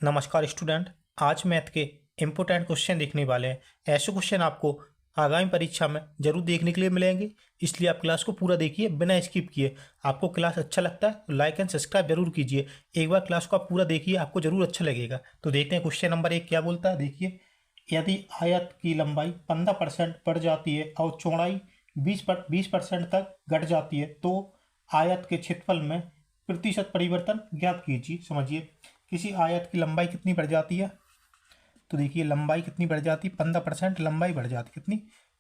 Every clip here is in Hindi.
नमस्कार स्टूडेंट। आज मैथ के इम्पोर्टेंट क्वेश्चन देखने वाले हैं। ऐसे क्वेश्चन आपको आगामी परीक्षा में जरूर देखने के लिए मिलेंगे, इसलिए आप क्लास को पूरा देखिए बिना स्किप किए। आपको क्लास अच्छा लगता है तो लाइक एंड सब्सक्राइब जरूर कीजिए। एक बार क्लास को आप पूरा देखिए, आपको जरूर अच्छा लगेगा। तो देखते हैं क्वेश्चन नंबर 1 क्या बोलता है। देखिए, यदि आयत की लंबाई 15% बढ़ जाती है और चौड़ाई 20% तक घट जाती है तो आयत के क्षेत्रफल में प्रतिशत परिवर्तन ज्ञात कीजिए। समझिए, किसी आयत की लंबाई कितनी बढ़ जाती है, तो देखिए लंबाई कितनी बढ़ जाती है, 15% लंबाई बढ़ जाती है। कितनी?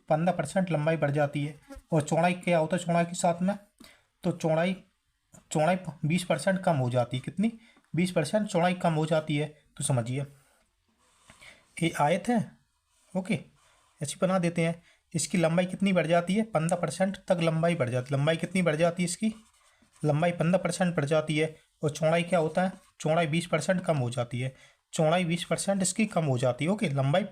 15% लंबाई बढ़ जाती है। और चौड़ाई क्या होता है चौड़ाई के साथ में, तो चौड़ाई चौड़ाई 20% कम हो जाती है। कितनी? 20% चौड़ाई कम हो जाती है। तो समझिए ये आयत है, ओके, ऐसी बना देते हैं। इसकी लंबाई कितनी बढ़ जाती है? 15% तक लंबाई बढ़ जाती है। लंबाई कितनी बढ़ जाती है इसकी? लंबाई 15% बढ़ जाती है। और चौड़ाई क्या होता है? चौड़ाई 20% कम हो जाती है। चौड़ाई 20% इसकी कम हो जाती है। ओके, लंबाई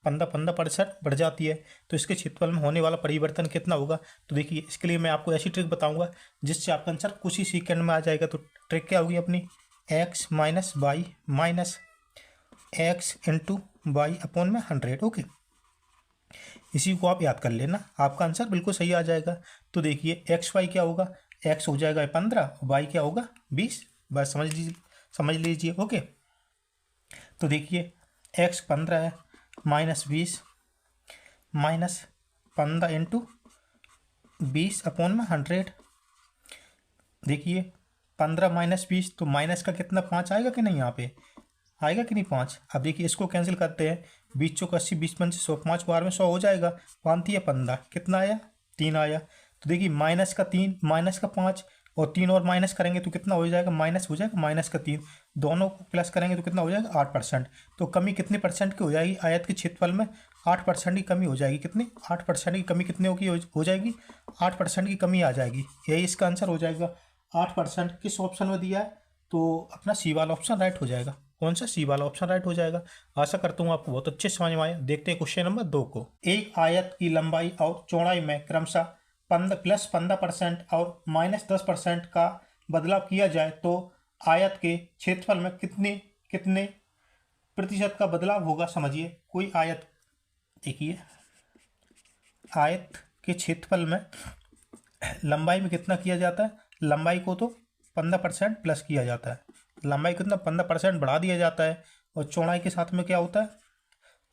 15% बढ़ जाती है। तो इसके क्षेत्रफल में होने वाला परिवर्तन कितना होगा? तो देखिए, इसके लिए मैं आपको ऐसी ट्रिक बताऊंगा जिससे आपका आंसर कुछ ही सेकंड में आ जाएगा। तो ट्रिक क्या होगी अपनी? X minus y minus x into y upon में 100। ओके, इसी को आप याद कर लेना, आपका आंसर बिल्कुल सही आ जाएगा। तो देखिए एक्स वाई क्या होगा? एक्स हो जाएगा 15, वाई क्या होगा? 20। बस समझ लीजिए। ओके, तो देखिए एक्स 15 है, -20 माइनस 15 इंटू 20 अपॉन में 100। देखिए 15 माइनस 20, तो माइनस का कितना 5 आएगा कि नहीं? यहाँ पे आएगा कि नहीं 5? अब देखिए इसको कैंसिल करते हैं। 20 चौक 80, 20 पंच 100, 5 बार में 100 हो जाएगा। 5 है 15, कितना आया? 3 आया। तो देखिए माइनस का 3 माइनस का 5 और 3 और माइनस करेंगे तो कितना हो जाएगा? माइनस हो जाएगा माइनस का 3। दोनों को प्लस करेंगे तो कितना हो जाएगा? 8%। तो कमी कितने परसेंट की हो जाएगी? आयत के क्षेत्रफल में 8% की कमी हो जाएगी। कितनी? 8% की कमी कितने हो जाएगी? 8% की कमी आ जाएगी। यही इसका आंसर हो जाएगा। 8% किस ऑप्शन में दिया है? तो अपना सी वाला ऑप्शन राइट हो जाएगा। कौन सा? सी वाला ऑप्शन राइट हो जाएगा। आशा करता हूँ आपको बहुत अच्छे समझ में आया। देखते हैं क्वेश्चन नंबर 2 को। एक आयत की लंबाई और चौड़ाई में क्रमशः +15% और -10% का बदलाव किया जाए तो आयत के क्षेत्रफल में कितने कितने प्रतिशत का बदलाव होगा? समझिए, कोई आयत, देखिए आयत के क्षेत्रफल में लंबाई में कितना किया जाता है? लंबाई को तो 15% प्लस किया जाता है। लंबाई कितना? 15% बढ़ा दिया जाता है। और चौड़ाई के साथ में क्या होता है?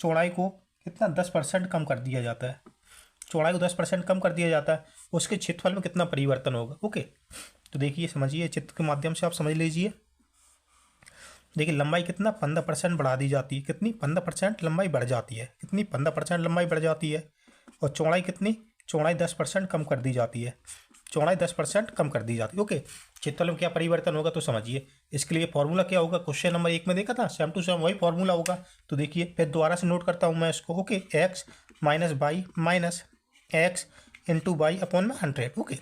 चौड़ाई को कितना? 10% कम कर दिया जाता है। चौड़ाई को 10% कम कर दिया जाता है। उसके क्षेत्रफल में कितना परिवर्तन होगा? ओके, तो देखिए समझिए, चित्र के माध्यम से आप समझ लीजिए। देखिए लंबाई कितना? 15% बढ़ा दी जाती है। कितनी? 15% लंबाई बढ़ जाती है। कितनी? 15% लंबाई बढ़ जाती है। और चौड़ाई कितनी? चौड़ाई 10% कम कर दी जाती है। चौड़ाई 10% कम कर दी जाती है। ओके, क्षेत्रफल में क्या परिवर्तन होगा? तो समझिए, इसके लिए फॉर्मूला क्या होगा? क्वेश्चन नंबर 1 में देखा था, सेम टू सेम वही फॉर्मूला होगा। तो देखिए फिर दोबारा से नोट करता हूँ मैं इसको। Okay, x minus y minus x into y upon में 100। ओके,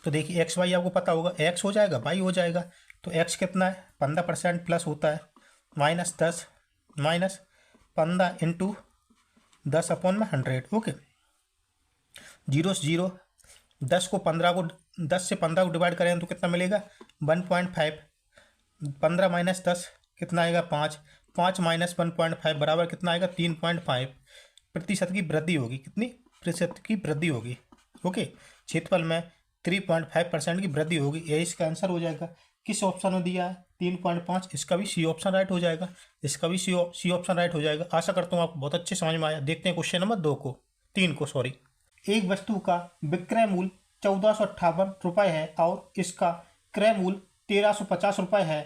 तो देखिए एक्स वाई आपको पता होगा, एक्स हो जाएगा वाई हो जाएगा। तो एक्स कितना है? 15% प्लस होता है -10 माइनस 15 इंटू 10 अपॉन में 100। ओके, जीरो से जीरो, 10 से 15 को डिवाइड करें तो कितना मिलेगा? 1.5। 15 माइनस 10 कितना आएगा? 5। 5 माइनस 1.5 बराबर कितना आएगा? 3.5 प्रतिशत की वृद्धि होगी। कितनी प्रतिशत की वृद्धि होगी? ओके, क्षेत्रफल में 3.5% की वृद्धि होगी। यही इसका आंसर हो जाएगा। किस ऑप्शन में दिया है? 3.5। इसका भी सी ऑप्शन राइट हो जाएगा। इसका भी सी ऑप्शन राइट हो जाएगा। आशा करता हूँ आपको बहुत अच्छे समझ में आया। देखते हैं क्वेश्चन नंबर 2 को, 3 को सॉरी। एक वस्तु का विक्रय मूल्य 1458 रुपये है और इसका क्रय मूल्य 1350 रुपये है।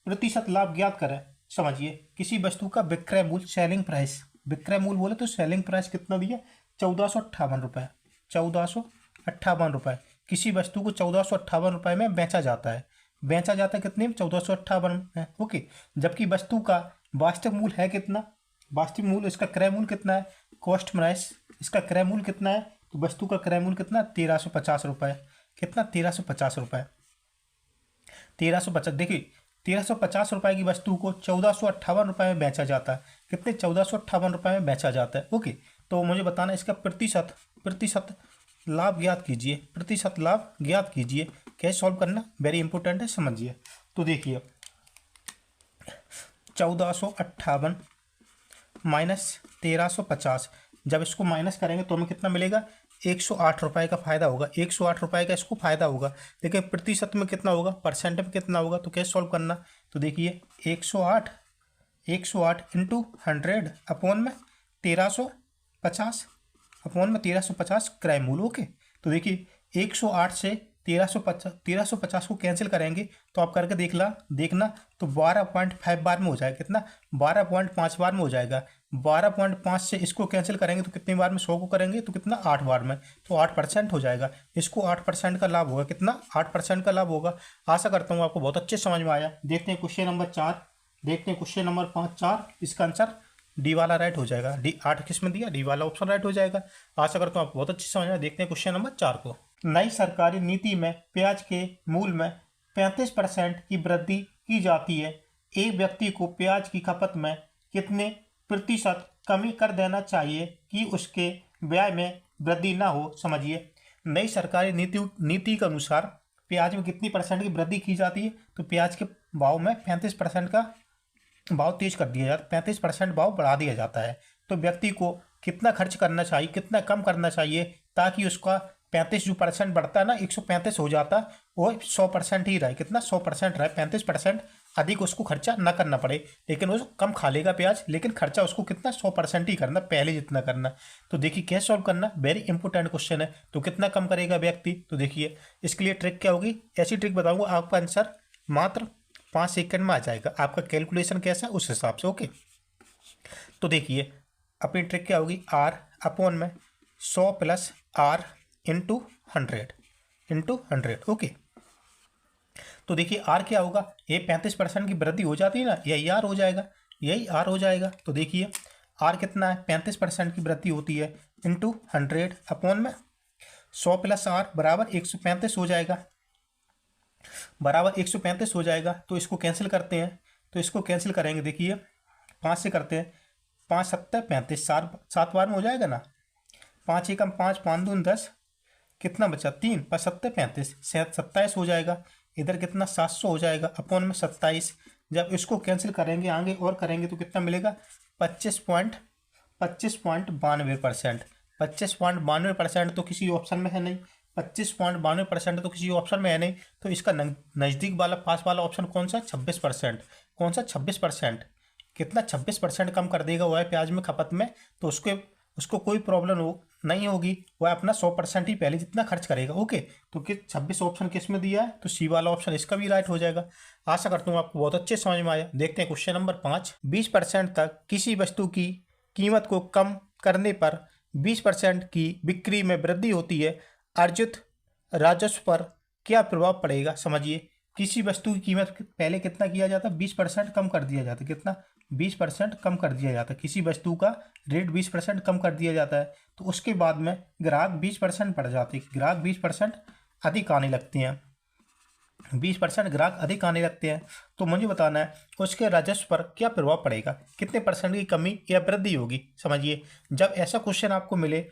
प्रतिशत लाभ ज्ञात करें। समझिए, किसी वस्तु का विक्रय मूल्य, सेलिंग प्राइस, विक्रय मूल्य बोले तो सेलिंग प्राइस कितना दिया? 1458 रुपये। 1458 रुपये। किसी वस्तु को 1458 रुपये में बेचा जाता है। बेचा जाता है कितने में? 1458 में। ओके, जबकि वस्तु का वास्तविक मूल्य है कितना? वास्तविक मूल्य, इसका क्रय मूल्य कितना है? कॉस्ट प्राइस, इसका क्रय मूल्य कितना है? तो वस्तु का क्रय मूल्य कितना? 1350 रुपये। कितना? 1350 रुपये। 1350, देखिए 1350 रुपये की वस्तु को 1458 रुपये में बेचा जाता है। कितने? 1458 रुपये में बेचा जाता है। ओके, तो मुझे बताना इसका प्रतिशत लाभ ज्ञात कीजिए। प्रतिशत लाभ ज्ञात कीजिए। कैसे सॉल्व करना? वेरी इंपॉर्टेंट है, समझिए। तो देखिए 1458 माइनस 1350। जब इसको माइनस करेंगे तो हमें कितना मिलेगा? 108 रुपये का फ़ायदा होगा। 108 रुपये का इसको फ़ायदा होगा। देखिए प्रतिशत में कितना होगा, परसेंट में कितना होगा, तो कैसे सॉल्व करना? तो देखिए 108 इंटू 100 अपॉन में 1350 अपॉन में 1350 क्रय मूल। ओके, तो देखिए 108 से 1350 को कैंसिल करेंगे तो आप करके देखना तो 12.5 बार में हो जाएगा। कितना? 12.5 बार में हो जाएगा। 12.5 से इसको कैंसिल करेंगे तो कितनी बार में? 100 को करेंगे तो कितना? 8 बार में, तो 8% हो जाएगा। इसको 8% का लाभ होगा। कितना? 8% का लाभ होगा। आशा करता हूँ आपको बहुत अच्छे समझ में आया। देखते हैं क्वेश्चन नंबर 4, देखते हैं क्वेश्चन नंबर 5-4। इसका आंसर डी वाला राइट हो जाएगा। डी 8 किस में दिया? डी वाला ऑप्शन राइट हो जाएगा। आशा करता हूँ आपको बहुत अच्छी समझ में। देखते हैं क्वेश्चन नंबर 4 को। नई सरकारी नीति में प्याज के मूल्य में 35% की वृद्धि की जाती है। एक व्यक्ति को प्याज की खपत में कितने प्रतिशत कमी कर देना चाहिए कि उसके व्यय में वृद्धि ना हो? समझिए, नई सरकारी नीति के अनुसार प्याज में कितनी परसेंट की वृद्धि की जाती है? तो प्याज के भाव में 35% का भाव तेज कर दिया जाता है, 35% भाव बढ़ा दिया जाता है। तो व्यक्ति को कितना खर्च करना चाहिए, कितना कम करना चाहिए ताकि उसका 35 जो परसेंट बढ़ता है ना, 135 हो जाता, वो 100% ही रहे। कितना? 100% रहे। 35% अधिक उसको खर्चा ना करना पड़े, लेकिन वो कम खा लेगा प्याज, लेकिन खर्चा उसको कितना? 100% ही करना, पहले जितना करना। तो देखिए कैसे सॉल्व करना, वेरी इंपॉर्टेंट क्वेश्चन है। तो कितना कम करेगा व्यक्ति? तो देखिए इसके लिए ट्रिक क्या होगी, ऐसी ट्रिक बताऊंगा, आपका आंसर मात्र 5 सेकंड में आ जाएगा। आपका कैलकुलेशन कैसा है उस हिसाब से। ओके, तो देखिए अपनी ट्रिक क्या होगी, आर अपॉन में 100 प्लस आर इंटू 100। ओके, तो देखिए आर क्या होगा, ये 35% की वृद्धि हो जाती है ना, यही आर हो जाएगा, यही आर हो जाएगा। तो देखिए आर कितना है? 35% की वृद्धि होती है इंटू 100 अपॉन में 100 प्लस आर बराबर 135 हो जाएगा, बराबर 135 हो जाएगा। तो इसको कैंसिल करते हैं, तो इसको कैंसिल करेंगे। देखिए 5 से करते हैं, 5 7 35, 7 बार में हो जाएगा ना। 5 एकम 5, 5 दून 10, कितना बचा? 3, 5 7 35, 27 हो जाएगा। इधर कितना? 700 हो जाएगा अपॉन में 27। जब इसको कैंसिल करेंगे आगे और करेंगे तो कितना मिलेगा? 25.92%। 25.92% तो किसी ऑप्शन में है नहीं, 25.92% तो किसी ऑप्शन में है नहीं। तो इसका नज़दीक वाला पास वाला ऑप्शन कौन सा? 26%। कौन सा? 26%। कितना? 26% कम कर देगा वह प्याज में खपत में, तो उसको कोई प्रॉब्लम नहीं होगी। वह अपना 100% ही पहले जितना खर्च करेगा। ओके, तो 26 ऑप्शन किस में दिया है? तो सी वाला ऑप्शन इसका भी राइट हो जाएगा। आशा करता हूँ आपको बहुत अच्छे समझ में आया। देखते हैं क्वेश्चन नंबर 5। 20% तक किसी वस्तु की कीमत को कम करने पर 20% की बिक्री में वृद्धि होती है। अर्जित राजस्व पर क्या प्रभाव पड़ेगा? समझिए, किसी वस्तु की कीमत पहले कितना किया जाता है? 20% कम कर दिया जाता है। कितना? 20% कम कर दिया जाता है। किसी वस्तु का रेट 20% कम कर दिया जाता है, तो उसके बाद में ग्राहक 20% बढ़ जाते हैं, ग्राहक 20% अधिक आने लगते हैं, 20% ग्राहक अधिक आने लगते हैं। तो मुझे बताना है उसके राजस्व पर क्या प्रभाव पड़ेगा, कितने परसेंट की कमी या वृद्धि होगी। समझिए, जब ऐसा क्वेश्चन आपको मिले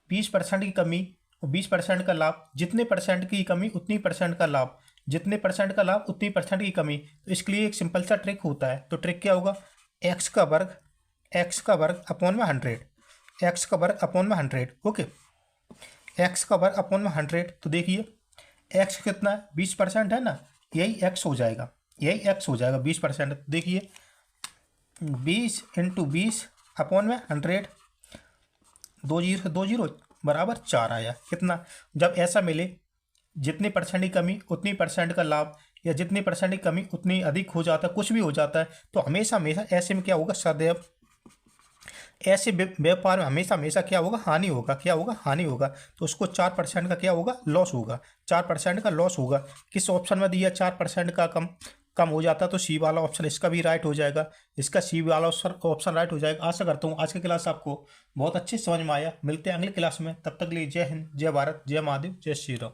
20% की कमी और 20% का लाभ, जितने परसेंट की कमी उतनी परसेंट का लाभ, जितने परसेंट का लाभ उतनी परसेंट की कमी, तो इसके लिए एक सिंपल सा ट्रिक होता है। तो ट्रिक क्या होगा? एक्स का वर्ग अपॉन में 100, एक्स का वर्ग अपॉन में 100। ओके, एक्स का वर्ग अपॉन में 100। तो देखिए एक्स कितना है? 20% है ना, यही एक्स हो जाएगा, यही एक्स हो जाएगा 20%। देखिए 20 इंटू 20 अपॉन में 100, 2 जीरो से 2 जीरो बराबर 4 आया। कितना? जब ऐसा मिले जितनी परसेंट की कमी उतनी परसेंट का लाभ, या जितनी परसेंट की कमी उतनी अधिक हो जाता है, कुछ भी हो जाता है, तो हमेशा हमेशा ऐसे में क्या होगा? सदैव ऐसे व्यापार में हमेशा क्या होगा? हानि होगा। क्या होगा? हानि होगा। तो उसको 4% का क्या होगा? लॉस होगा। 4% का लॉस होगा। किस ऑप्शन में दिया? 4% का कम हो जाता, तो सी वाला ऑप्शन इसका भी राइट हो जाएगा, इसका सी वाला ऑप्शन राइट हो जाएगा। आशा करता हूँ आज की क्लास आपको बहुत अच्छे समझ में आया। मिलते हैं अगली क्लास में, तब तक के लिए जय हिंद, जय भारत, जय महादेव, जय श्री राम।